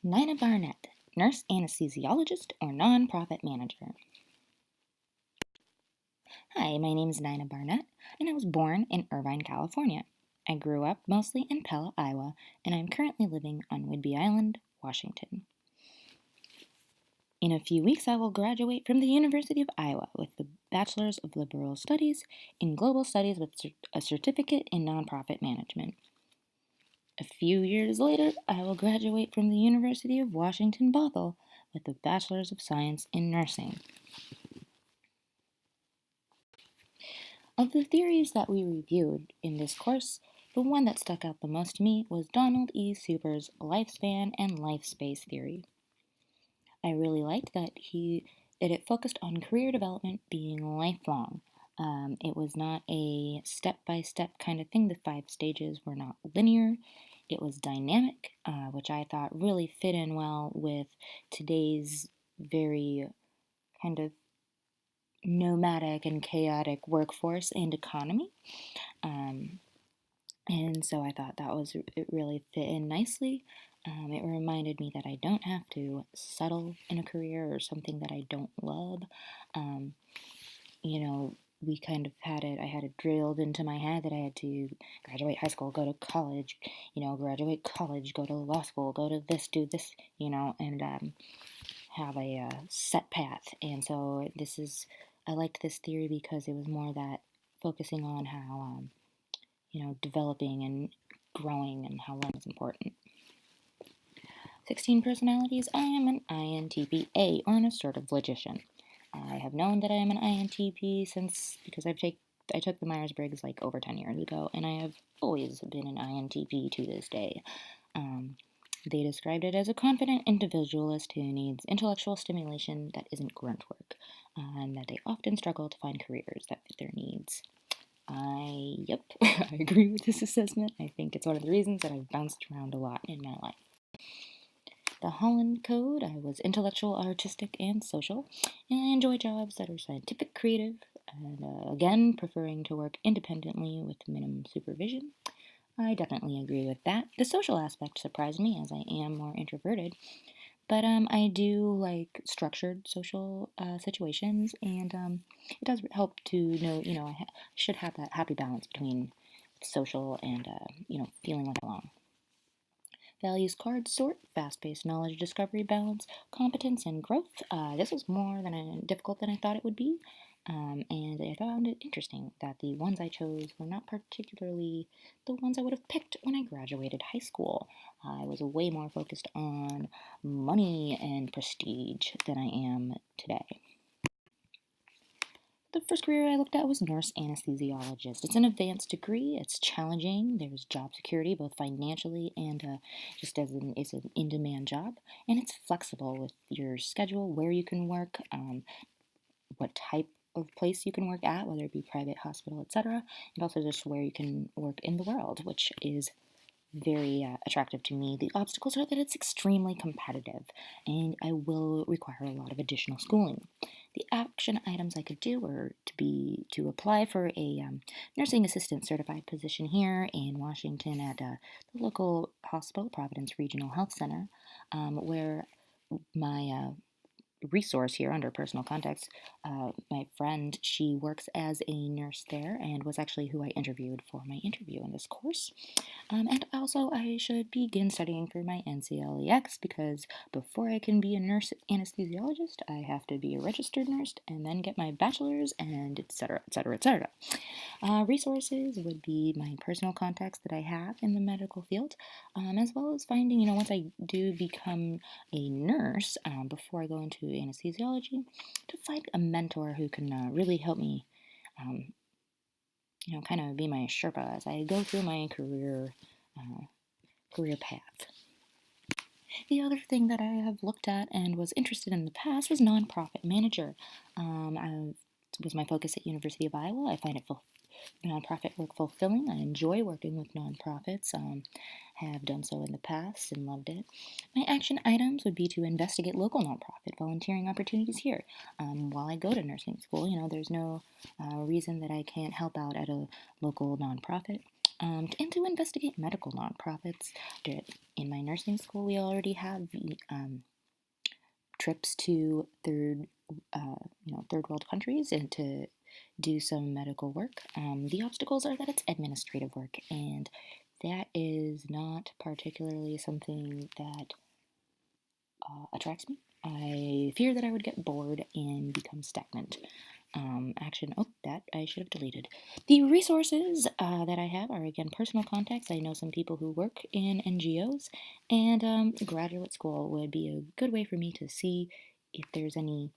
NBarnett, nurse anesthesiologist or nonprofit manager. Hi, my name is NBarnett, and I was born in Irvine, California. I grew up mostly in Pella, Iowa, and I'm currently living on Whidbey Island, Washington. In a few weeks, I will graduate from the University of Iowa with the Bachelor's of Liberal Studies in Global Studies with a certificate in nonprofit management. A few years later, I will graduate from the University of Washington, Bothell with a Bachelor's of Science in Nursing. Of the theories that we reviewed in this course, the one that stuck out the most to me was Donald E. Super's lifespan and life space theory. I really liked that it focused on career development being lifelong. It was not a step-by-step kind of thing. The 5 stages were not linear. It was dynamic, which I thought really fit in well with today's very kind of nomadic and chaotic workforce and economy. And so I thought it really fit in nicely. It reminded me that I don't have to settle in a career or something that I don't love. We kind of I had it drilled into my head that I had to graduate high school, go to college, graduate college, go to law school, go to this, do this, and have a set path. And so I liked this theory because it was more that focusing on how, developing and growing and how learning is important. 16 personalities. I am an INTP-A, or an assertive logician. I have known that I am an INTP because I took the Myers-Briggs like over 10 years ago, and I have always been an INTP to this day. They described it as a confident individualist who needs intellectual stimulation that isn't grunt work, and that they often struggle to find careers that fit their needs. I agree with this assessment. I think it's one of the reasons that I've bounced around a lot in my life. The Holland Code, I was intellectual, artistic, and social, and I enjoy jobs that are scientific, creative, and again, preferring to work independently with minimum supervision. I definitely agree with that. The social aspect surprised me as I am more introverted, but I do like structured social situations, and it does help to know, I should have that happy balance between social and, feeling like I belong. Values card sort, fast-paced knowledge discovery balance, competence, and growth. This was more difficult than I thought it would be, and I found it interesting that the ones I chose were not particularly the ones I would have picked when I graduated high school. I was way more focused on money and prestige than I am today. The first career I looked at was nurse anesthesiologist. It's an advanced degree. It's challenging. There's job security, both financially and just it's an in-demand job. And it's flexible with your schedule, where you can work, what type of place you can work at, whether it be private, hospital, etc. And also just where you can work in the world, which is very attractive to me. The obstacles are that it's extremely competitive, and I will require a lot of additional schooling. The action items I could do were to apply for a nursing assistant certified position here in Washington at the local hospital, Providence Regional Health Center, where my resource here under personal context, my friend, she works as a nurse there and was actually who I interviewed for my interview in this course. And also I should begin studying for my NCLEX because before I can be a nurse anesthesiologist, I have to be a registered nurse and then get my bachelor's and etc., etc., etc. Resources would be my personal contacts that I have in the medical field, as well as finding, once I do become a nurse, before I go into anesthesiology, to find a mentor who can really help me, kind of be my Sherpa as I go through my career path. The other thing that I have looked at and was interested in the past was nonprofit manager. Was my focus at University of Iowa. I find nonprofit work fulfilling. I enjoy working with nonprofits. Have done so in the past and loved it. My action items would be to investigate local nonprofit volunteering opportunities here. While I go to nursing school, there's no reason that I can't help out at a local nonprofit. and to investigate medical nonprofits. In my nursing school, we already have trips to third world countries and to do some medical work. The obstacles are that it's administrative work, and that is not particularly something that attracts me. I fear that I would get bored and become stagnant. That I should have deleted. The resources that I have are, again, personal contacts. I know some people who work in NGOs, and graduate school would be a good way for me to see if there's any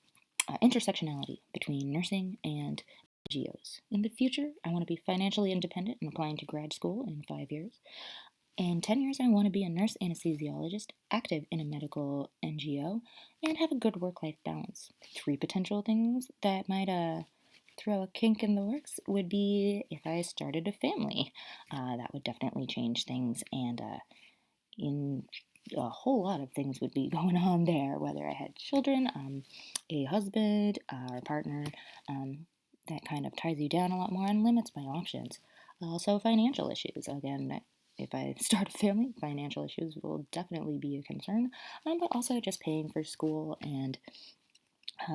intersectionality between nursing and NGOs. In the future, I want to be financially independent and applying to grad school in 5 years. In 10 years, I want to be a nurse anesthesiologist, active in a medical NGO, and have a good work life balance. 3 potential things that might throw a kink in the works would be if I started a family. That would definitely change things, and in a whole lot of things would be going on there, whether I had children, a husband, or partner. That kind of ties you down a lot more and limits my options. Also, financial issues. Again, if I start a family, financial issues will definitely be a concern, but also just paying for school and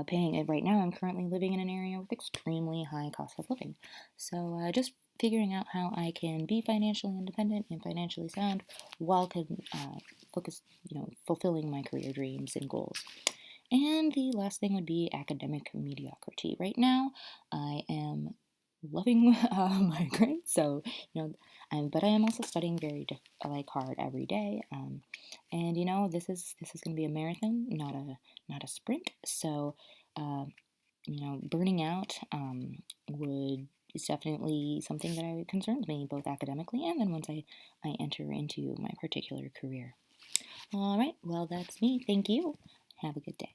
paying it. Right now, I'm currently living in an area with extremely high cost of living. So just figuring out how I can be financially independent and financially sound while fulfilling my career dreams and goals. And the last thing would be academic mediocrity. Right now, I am loving my grades, so but I am also studying very hard every day. And this is going to be a marathon, not a sprint. So, burning out is definitely something that concerns me, both academically and then once I enter into my particular career. All right, well, that's me. Thank you. Have a good day.